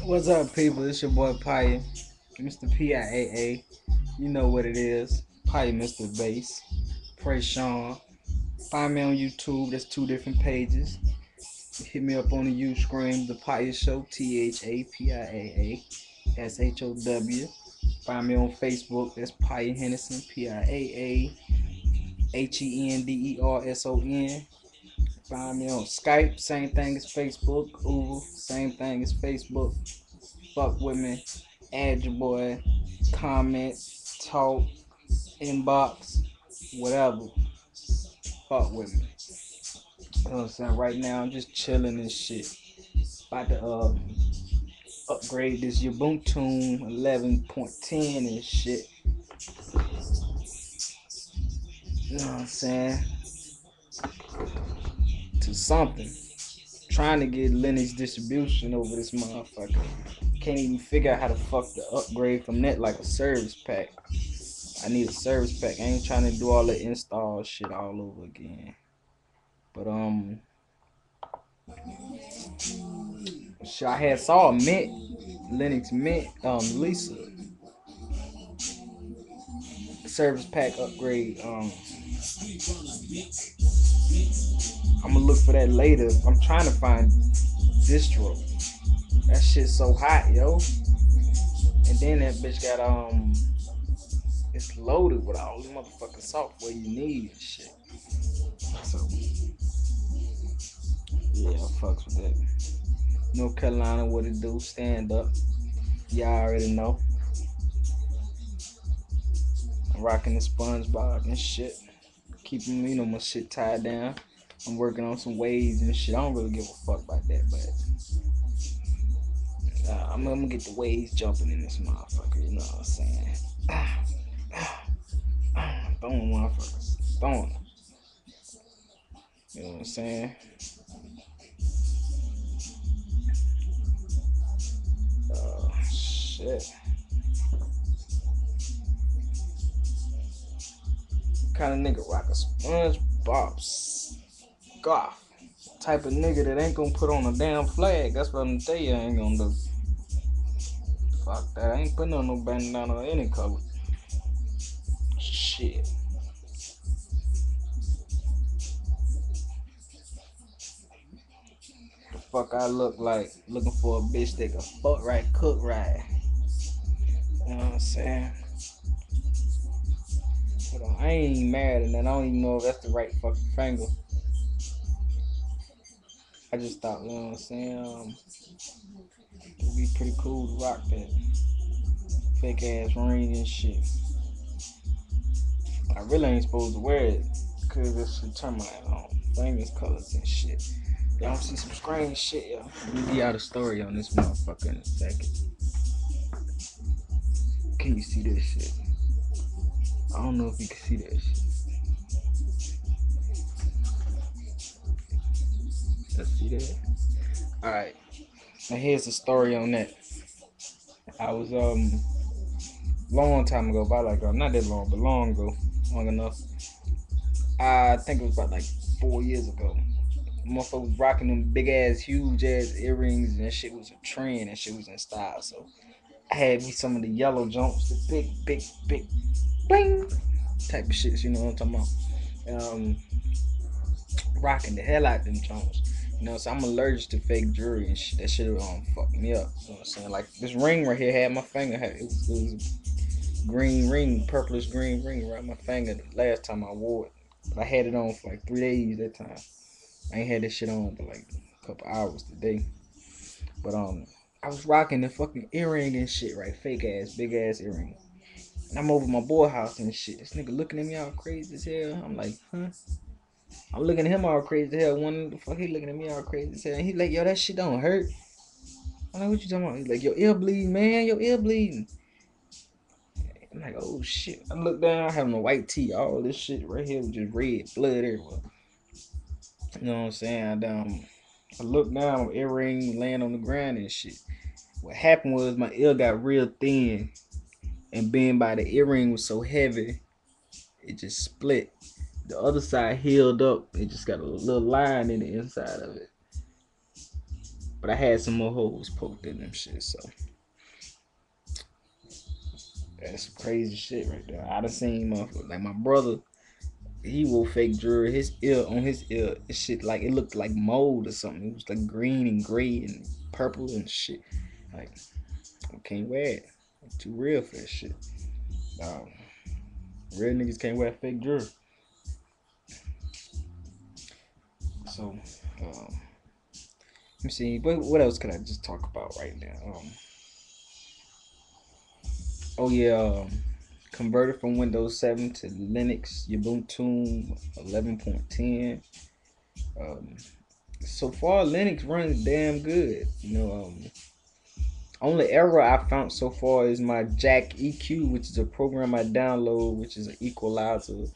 What's up, people? It's your boy Pia, Mr. piaaMRBASS. You know what it is. Pia, Mr. Bass. Pray Sean. Find me on YouTube. That's two different pages. Hit me up on the U screen. The Pia Show. THAPIAASHOW. Find me on Facebook. That's Pia Henderson. PIAAHENDERSON. Find me on Skype. Same thing as Facebook. Ooh, same thing as Facebook. Fuck with me. Add your boy. Comment. Talk. Inbox. Whatever. Fuck with me. You know what I'm saying? Right now I'm just chilling and shit. About to upgrade this Ubuntu 11.10 and shit. You know what I'm saying? To something. Trying to get Linux distribution over this motherfucker. Can't even figure out how to fuck the upgrade from that like a service pack. I need a service pack. I ain't trying to do all the install shit all over again. But shit, I had saw a Mint, Linux Mint, Lisa service pack upgrade. I'm gonna look for that later. I'm trying to find distro. That shit's so hot, yo. And then that bitch got it's loaded with all the motherfucking software you need and shit. So yeah, I fucks with that. North Carolina, what it do? Stand up. Y'all already know. I'm rocking the SpongeBob and shit. Keeping my shit tied down. I'm working on some waves and shit. I don't really give a fuck about that, but I'm gonna get the waves jumping in this motherfucker. You know what I'm saying? Throwing motherfuckers. Throwing them. You know what I'm saying? Shit. What kind of nigga rock a SpongeBob scarf? Type of nigga that ain't gonna put on a damn flag. That's what I'm gonna tell you I ain't gonna do. Fuck that. I ain't putting on no bandana or any color. Shit. The fuck I look like looking for a bitch that can fuck right, cook right. You know what I'm saying? But I ain't even mad and I don't even know if that's the right fucking finger. I just thought, you know what I'm saying? It'd be pretty cool to rock that fake ass ring and shit. I really ain't supposed to wear it because this should turn my fingers colors and shit. Y'all see some strange shit, yo. Let me give y'all the story on this motherfucker in a second. Can you see this shit? I don't know if you can see that shit. Let's see that. Alright. Now here's the story on that. I was long time ago, about like not that long, but long ago, long enough. I think it was about like 4 years ago. Motherfucker was rocking them big ass, huge ass earrings, and that shit was a trend, and shit was in style. So I had me some of the yellow jumps, the big, bling type of shit. You know what I'm talking about? Rocking the hell out them jumps. You know, so I'm allergic to fake jewelry and shit. That shit fuck me up. You know what I'm saying? Like this ring right here had my finger. It was a green ring, purplish green ring right my finger. The last time I wore it, but I had it on for like 3 days that time. I ain't had this shit on for like a couple hours today. But I was rocking the fucking earring and shit, right? Fake ass, big ass earring. And I'm over my boy house and shit. This nigga looking at me all crazy as hell. I'm like, huh? I'm looking at him all crazy as hell. One the fuck he looking at me all crazy as hell. And he like, yo, that shit don't hurt. I'm like, what you talking about? He's like, your ear bleeding, man. Your ear bleeding. I'm like, oh shit. I look down, I have a white tee. All this shit right here was just red, blood everywhere. You know what I'm saying? I looked down, my earring laying on the ground and shit. What happened was my ear got real thin, and being by the earring was so heavy, it just split. The other side healed up. It just got a little line in the inside of it. But I had some more holes poked in them shit, so that's some crazy shit right there. I done seen motherfuckers like my brother. He wore fake jewelry. His ear on his ear, this shit like it looked like mold or something. It was like green and gray and purple and shit. Like I can't wear it. I'm too real for that shit. Um, Real niggas can't wear fake jewelry. So, let me see. What else could I just talk about right now? Oh yeah, converted from Windows 7 to Linux Ubuntu 11.10. Um, so far, Linux runs damn good. Only error I found so far is my Jack EQ, which is a program I download, which is an equalizer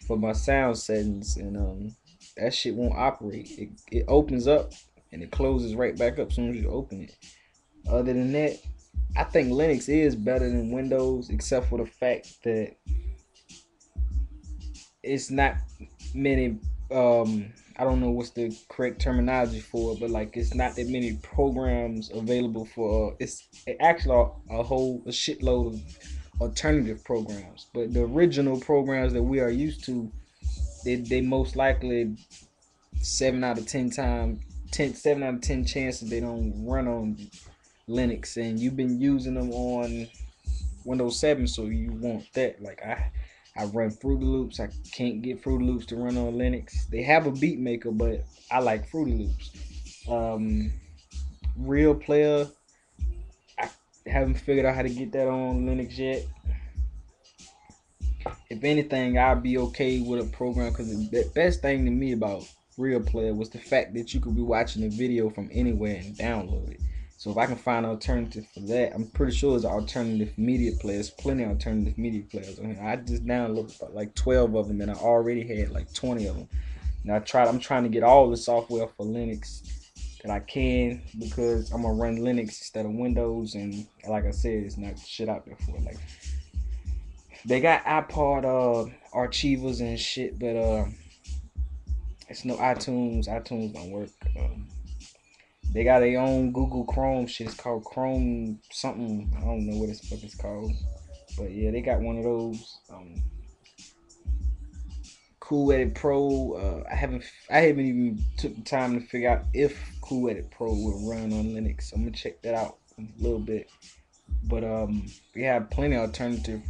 for my sound settings, and that shit won't operate. It opens up and it closes right back up as soon as you open it. Other than that, I think Linux is better than Windows, except for the fact that it's not many. I don't know what's the correct terminology for it, but like it's not that many programs available for. It's actually a shitload of alternative programs, but the original programs that we are used to, they most likely 7 out of 10 chances they don't run on Linux, and you've been using them on Windows 7, so you want that. Like I run Fruity Loops. I can't get Fruity Loops to run on Linux. They have a beat maker, but I like Fruity Loops. Um, Real Player, I haven't figured out how to get that on Linux yet. If anything, I'd be okay with a program, because the best thing to me about Real Player was the fact that you could be watching a video from anywhere and download it. So if I can find an alternative for that, I'm pretty sure there's alternative media players, plenty of alternative media players on here. I just downloaded like 12 of them, and I already had like 20 of them. And I'm trying to get all the software for Linux that I can, because I'm gonna run Linux instead of Windows, and like I said, it's not shit out there for it. Like they got iPod archivers and shit, but it's no iTunes. iTunes don't work. They got their own Google Chrome shit. It's called Chrome something. I don't know what this fuck it's called. But yeah, they got one of those. Cool Edit Pro. I haven't even took the time to figure out if Cool Edit Pro will run on Linux. So I'm gonna check that out a little bit. But we have plenty of alternative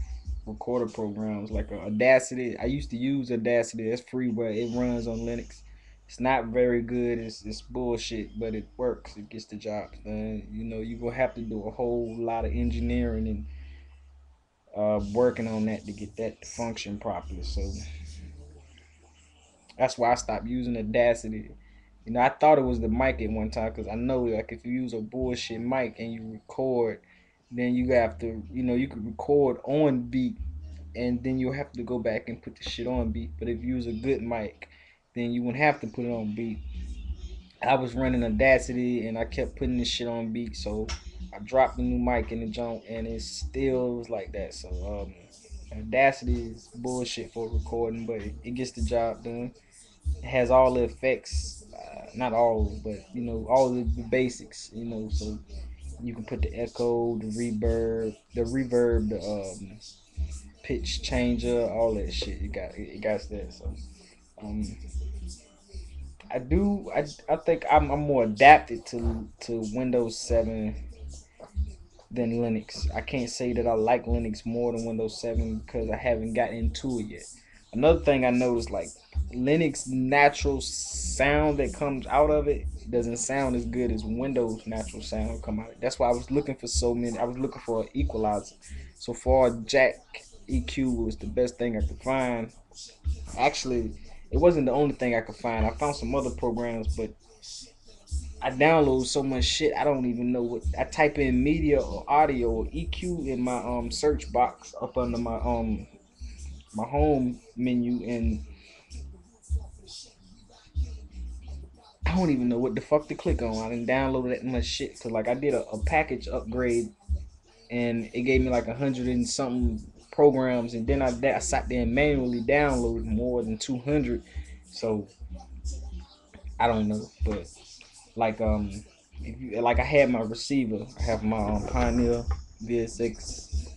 recorder programs like Audacity. I used to use Audacity. That's free, but it runs on Linux. It's not very good. It's bullshit, but it works. It gets the job done. You're gonna have to do a whole lot of engineering and working on that to get that to function properly. So that's why I stopped using Audacity. I thought it was the mic at one time, because I know like if you use a bullshit mic and you record, then you have to, you could record on beat, and then you'll have to go back and put the shit on beat. But if you use a good mic, then you wouldn't have to put it on beat. I was running Audacity and I kept putting this shit on beat, so I dropped the new mic in the junk, and it still was like that. So Audacity is bullshit for recording, but it gets the job done. It has all the effects, not all, but all the basics. So you can put the echo, the pitch changer, all that shit. It got that. So um, I think I'm more adapted to Windows 7 than Linux. I can't say that I like Linux more than Windows 7 because I haven't gotten into it yet. Another thing I noticed, like Linux natural sound that comes out of it doesn't sound as good as Windows natural sound come out. That's why I was looking for so many. I was looking for an equalizer. So far, Jack EQ was the best thing I could find. Actually, it wasn't the only thing I could find. I found some other programs, but I download so much shit I don't even know what. I type in media or audio or EQ in my search box up under my home menu, and I don't even know what the fuck to click on. I didn't download that much shit, because like I did a package upgrade, and it gave me like 100 and something programs, and then I sat there and manually downloaded more than 200. So I don't know, but like if you like, I had my receiver. I have my Pioneer VSX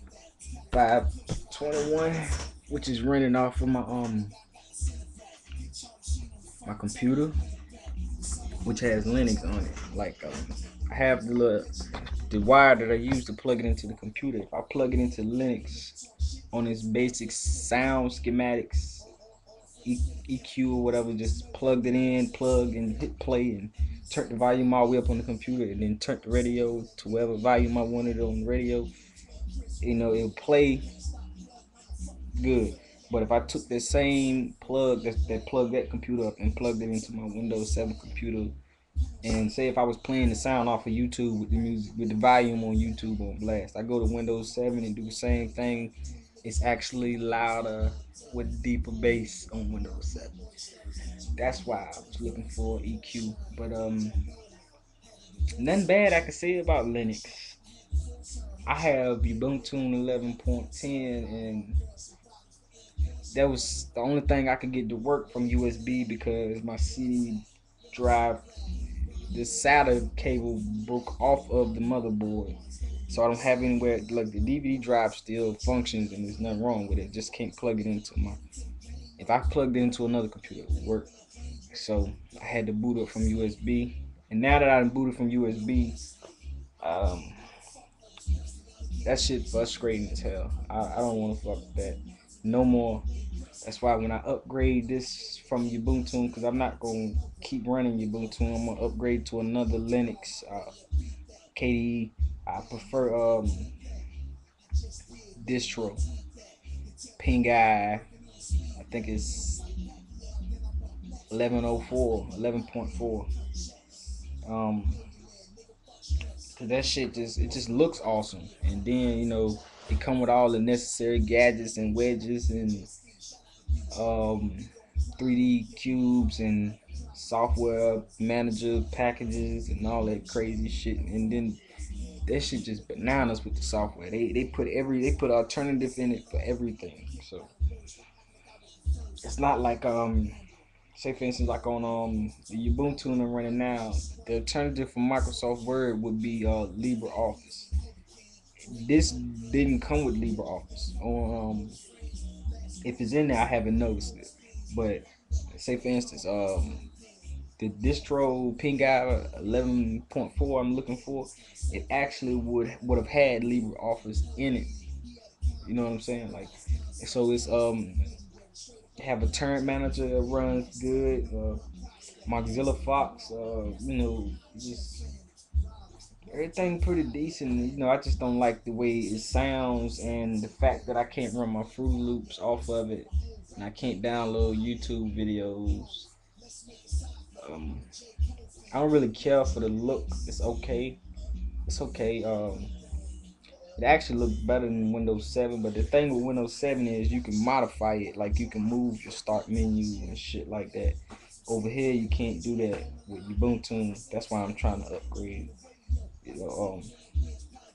521, which is running off of my computer, which has Linux on it. Like I have the wire that I use to plug it into the computer. If I plug it into Linux on its basic sound schematics, EQ or whatever, just plugged it in, plug and hit play and turn the volume all the way up on the computer, and then turn the radio to whatever volume I wanted on the radio. It'll play good. But if I took the same plug that plugged that computer up and plugged it into my Windows 7 computer, and say if I was playing the sound off of YouTube with the music, with the volume on YouTube on blast, I go to Windows 7 and do the same thing. It's actually louder with deeper bass on Windows 7. That's why I was looking for EQ. But nothing bad I can say about Linux. I have Ubuntu 11.10, and that was the only thing I could get to work from USB because my CD drive, the SATA cable broke off of the motherboard, so I don't have anywhere. Like, the DVD drive still functions and there's nothing wrong with it. Just can't plug it into my. If I plugged it into another computer, it would work. So I had to boot up from USB. And now that I'm booted from USB, um, that shit frustrating as hell. I don't want to fuck with that no more. That's why when I upgrade this from Ubuntu, because I'm not going to keep running Ubuntu, I'm going to upgrade to another Linux KDE. I prefer distro. piaaMRBASS, I think it's 11.4. Cause that shit just looks awesome, and then it come with all the necessary gadgets and wedges and 3D cubes and software manager packages and all that crazy shit. And then that shit just bananas with the software. They put alternative in it for everything. So it's not like say for instance, like on the Ubuntu I'm running now, the alternative for Microsoft Word would be LibreOffice. This didn't come with LibreOffice. If it's in there, I haven't noticed it. But say for instance, the distro piaaMRBASS 11.4 I'm looking for, it actually would have had LibreOffice in it. You know what I'm saying? Like, so it's have a turn manager that runs good. Mozilla Fox, just everything pretty decent. I just don't like the way it sounds and the fact that I can't run my Fruity Loops off of it, and I can't download YouTube videos. Um, I don't really care for the look. It's okay. It's okay. It actually looks better than Windows 7, but the thing with Windows 7 is you can modify it. Like, you can move your start menu and shit like that. Over here, you can't do that with Ubuntu. That's why I'm trying to upgrade.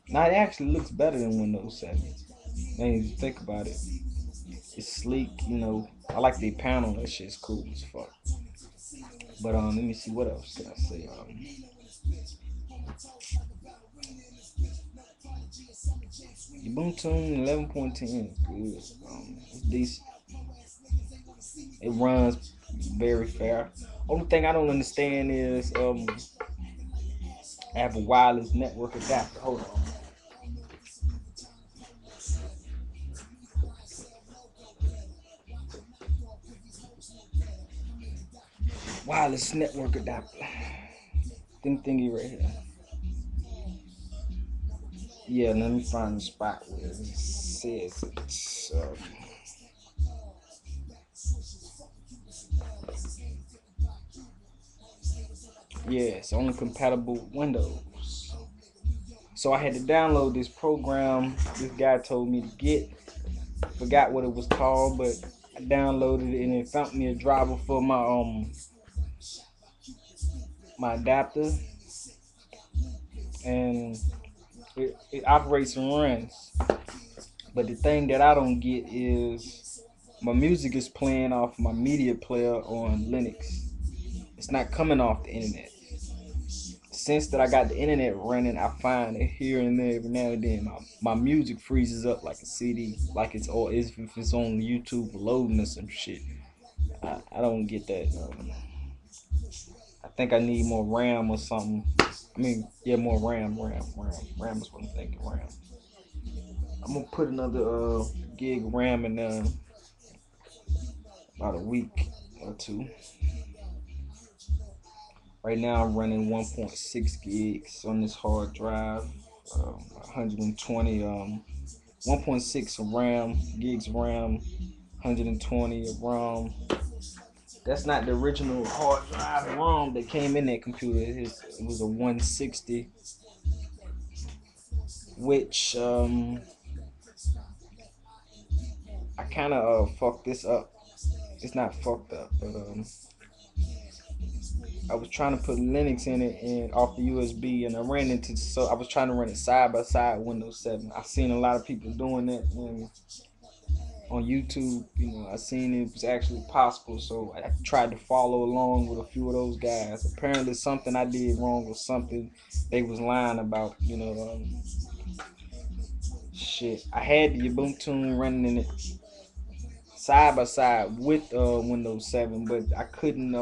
Now it actually looks better than Windows 7. Man, if you think about it, it's sleek. I like the panel. That shit's cool as fuck. But let me see, what else can I say. Ubuntu 11.10 is good. It's decent. It runs very fair. Only thing I don't understand is I have a wireless network adapter. Hold on. Wireless network adapter. Thingy right here. Yeah, let me find the spot where it says it's. Yeah, it's only compatible with Windows. So I had to download this program this guy told me to get. Forgot what it was called, but I downloaded it and it found me a driver for my adapter, and it operates and runs. But the thing that I don't get is my music is playing off my media player on Linux. It's not coming off the internet. since that I got the internet running, I find it here and there every now and then my music freezes up like a CD, like it's or if it's on YouTube loading or some shit. I don't get that. I think I need more RAM or something. I mean, yeah, more RAM is what I'm thinking. RAM. I'm gonna put another gig RAM in there about a week or two. Right now I'm running 1.6 gigs on this hard drive, 120 1.6 of RAM, gigs of RAM, 120 of ROM. That's not the original hard drive ROM that came in that computer. It was a 160, which I kind of fucked this up. It's not fucked up, but I was trying to put Linux in it and off the USB, and I ran into I was trying to run it side by side Windows 7. I've seen a lot of people doing that on YouTube. You know, I seen it was actually possible, so I tried to follow along with a few of those guys. Apparently, something I did wrong or something they was lying about. You know, shit. I had the Ubuntu running in it side by side with Windows 7, but I couldn't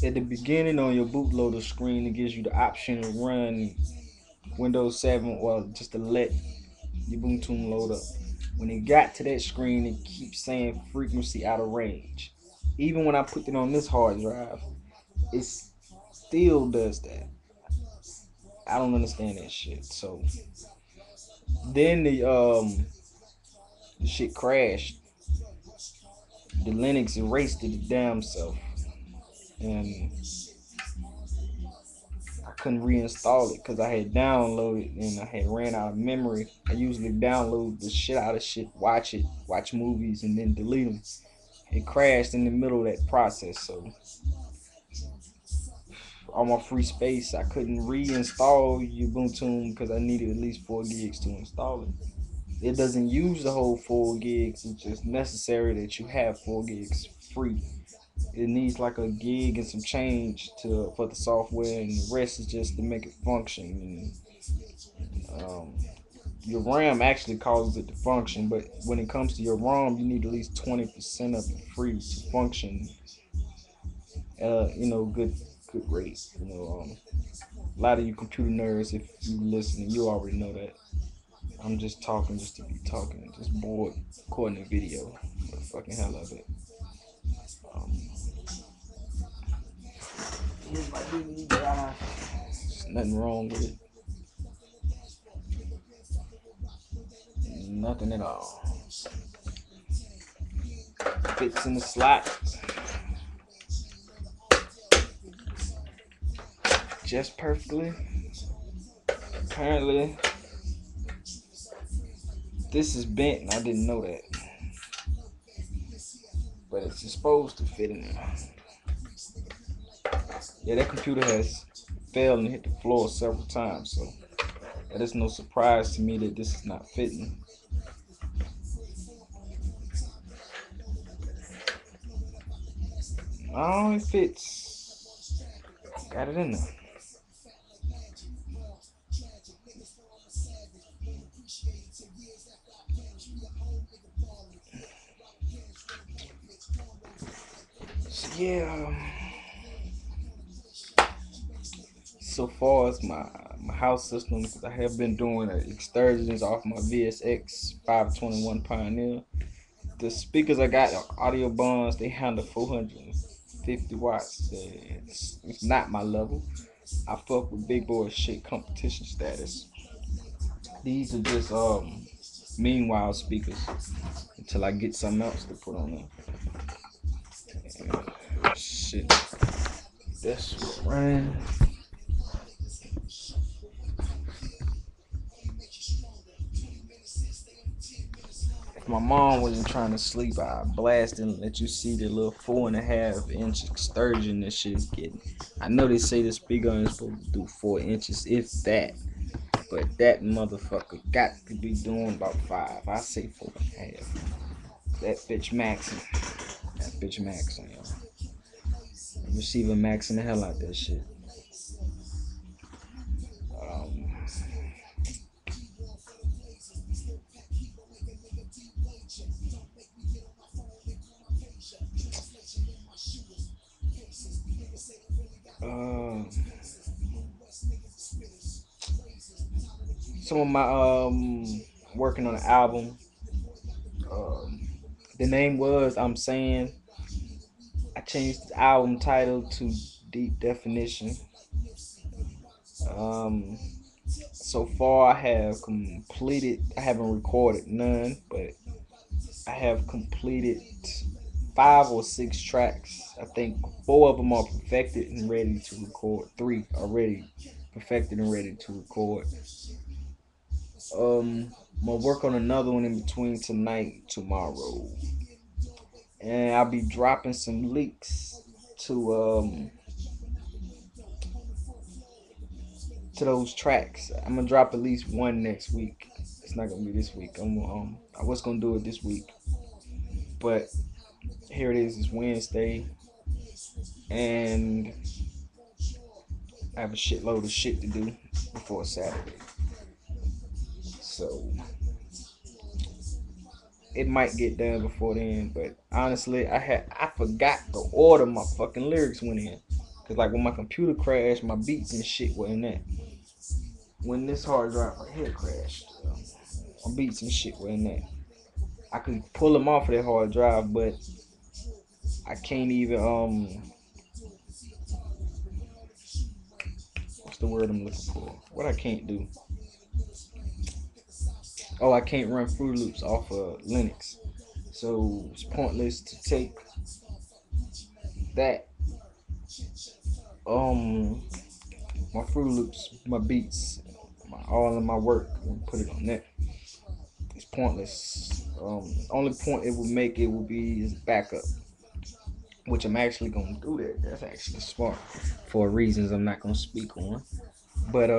at the beginning on your bootloader screen. It gives you the option to run Windows 7 or just to let Ubuntu load up. When it got to that screen, it keeps saying frequency out of range. Even when I put it on this hard drive, it still does that. I don't understand that shit. So then the shit crashed. The Linux erased it damn self, and I couldn't reinstall it because I had downloaded and I had ran out of memory. I usually download the shit out of shit, watch movies, and then delete them. It crashed in the middle of that process, so on my free space, I couldn't reinstall Ubuntu because I needed at least 4 gigs to install it. It doesn't use the whole 4 gigs. It's just necessary that you have 4 gigs free. It needs like a gig and some change for the software, and the rest is just to make it function. And your RAM actually causes it to function, but when it comes to your ROM, you need at least 20% of it free to function. Good rate. A lot of you computer nerds, if you listening, you already know that. I'm just talking just to be talking, just bored recording a video for the fucking hell of it. Here's my DVD drive. There's nothing wrong with it. Nothing at all. Fits in the slot just perfectly. Apparently, this is bent and I didn't know that. But it's supposed to fit in there. Yeah, that computer has failed and hit the floor several times, so it is no surprise to me that this is not fitting. Oh, it fits. Got it in there. So yeah. So far as my house system, because I have been doing excursions off my VSX 521 Pioneer. The speakers I got are audio bonds. They handle 450 watts. It's not my level. I fuck with big boy shit competition status. These are just meanwhile speakers until I get something else to put on there. And shit. That's what running. If my mom wasn't trying to sleep, I'd blast and let you see the little 4.5-inch excursion this shit's getting. I know they say the speaker is supposed to do 4 inches, if that. But that motherfucker got to be doing about 5. I say 4.5. That bitch maxing. Y'all. receiver maxing the hell out that shit. Um, uh, some of my working on an album. Um, the name was I'm saying. I changed the album title to Deep Definition. Um, so far, I have completed. I haven't recorded none, but I have completed 5 or 6 tracks. I think 4 of them are perfected and ready to record. 3 are perfected and ready to record. I'm gonna work on another one in between tonight and tomorrow, and I'll be dropping some links to those tracks. I'm gonna drop at least one next week. It's not gonna be this week. I was gonna do it this week, but here it is. It's Wednesday, and I have a shitload of shit to do before Saturday. So it might get done before then, but honestly, I forgot the order my fucking lyrics went in. Cause like when my computer crashed, my beats and shit were in that. When this hard drive right here crashed, my beats and shit were in that. I could pull them off of that hard drive, but I can't even what's the word I'm looking for? What I can't do? Oh, I can't run Fruit Loops off of Linux. So it's pointless to take that my Fruit Loops, my beats, all of my work and put it on that. It's pointless. Only point it would make it would be is backup, which I'm actually gonna do that. That's actually smart for reasons I'm not gonna speak on. But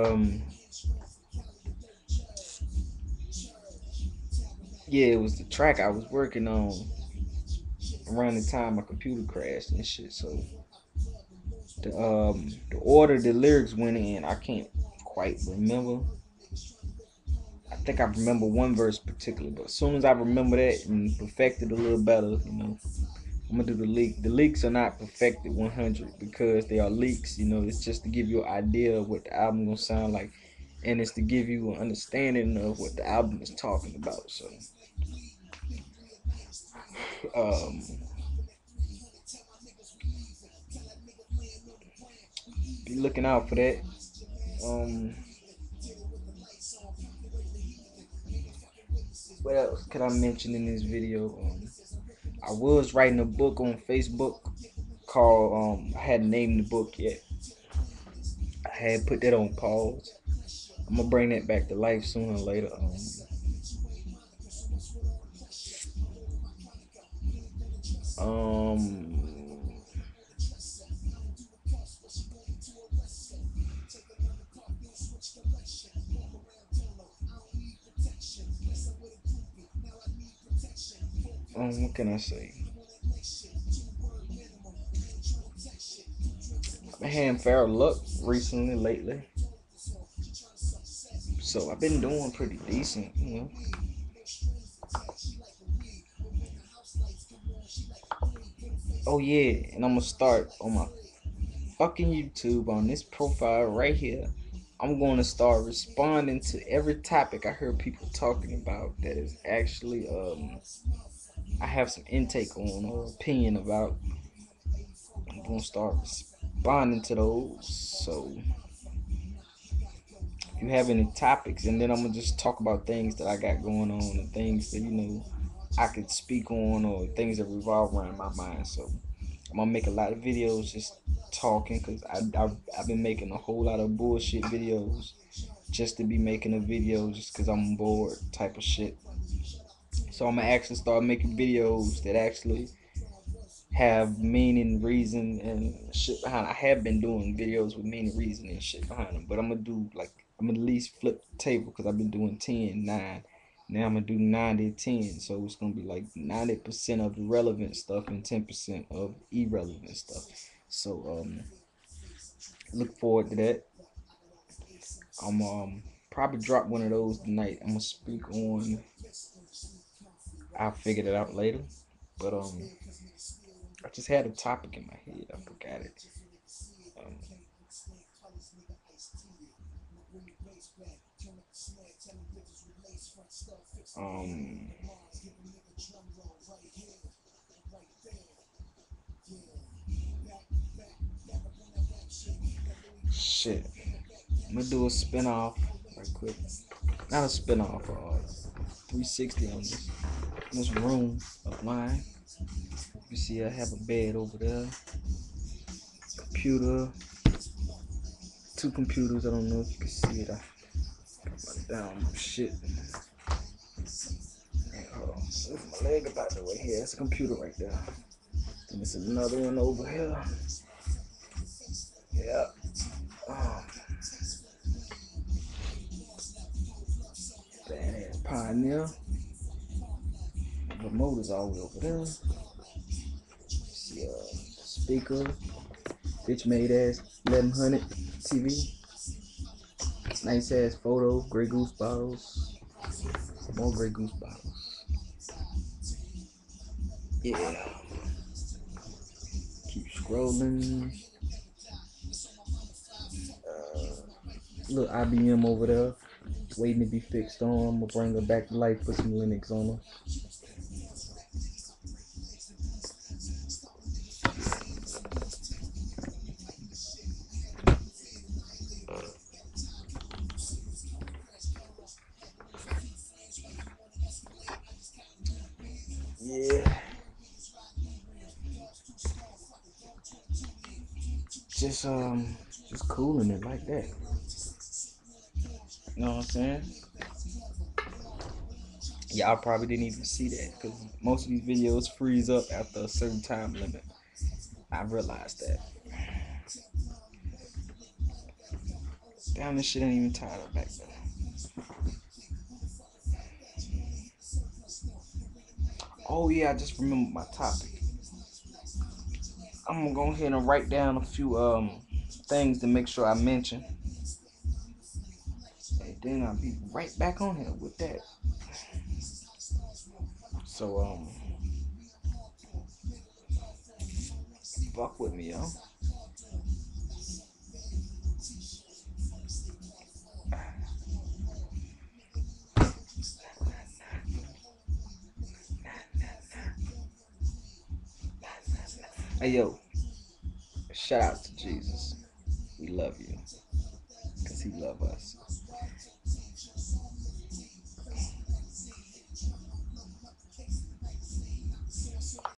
yeah, it was the track I was working on around the time my computer crashed and shit. So the order the lyrics went in, I can't quite remember. I think I remember one verse particularly, but as soon as I remember that and perfect it a little better, I'm gonna do the leak. The leaks are not perfected 100 because they are leaks. It's just to give you an idea of what the album gonna sound like, and it's to give you an understanding of what the album is talking about. So, um, be looking out for that. Um, what else could I mention in this video? I was writing a book on Facebook called I hadn't named the book yet. I had put that on pause. I'm gonna bring that back to life sooner or later. Um, what can I say? I've been having fair luck recently, lately. So I've been doing pretty decent. Oh yeah, and I'm gonna start on my fucking YouTube on this profile right here. I'm going to start responding to every topic I hear people talking about that is actually I have some intake on or opinion about. I'm gonna start responding to those. So if you have any topics, and then I'm gonna just talk about things that I got going on and things that I could speak on or things that revolve around my mind. So I'm gonna make a lot of videos just talking because I've been making a whole lot of bullshit videos just to be making a video just because I'm bored type of shit. So I'm gonna actually start making videos that actually have meaning, reason, and shit behind. I have been doing videos with meaning, reason, and shit behind them, but I'm gonna do like I'm gonna at least flip the table because I've been doing 10, 9. Now I'm gonna do 90, 10. So it's gonna be like 90% of the relevant stuff and 10% of irrelevant stuff. So look forward to that. I'm probably drop one of those tonight. I'm gonna speak on. I'll figure it out later. But I just had a topic in my head. I forgot it. Um, um shit. I'm gonna do a spinoff right quick. Not a spinoff. 360 on this room of mine. You see, I have a bed over there, computer, two computers. I don't know if you can see it. I got my down shit. Move my leg about the way here. That's a computer right there. And there's another one over here. Yeah. Badass Pioneer. The motor's all the way over there. See, speaker. Bitch made ass 1100 TV. Nice ass photo. Grey Goose bottles. More Grey Goose bottles. Yeah. Keep scrolling. Little IBM over there, waiting to be fixed on. I'm gonna bring her back to life, put some Linux on her. Yeah. Just cooling it like that. You know what I'm saying? Y'all probably didn't even see that because most of these videos freeze up after a certain time limit. I realized that. Damn, this shit ain't even tied up back there. Oh yeah, I just remembered my topic. I'm gonna go ahead and write down a few things to make sure I mention. And then I'll be right back on here with that. So fuck with me, yo. Hey yo, shout out to Jesus. We love you, cause he love us.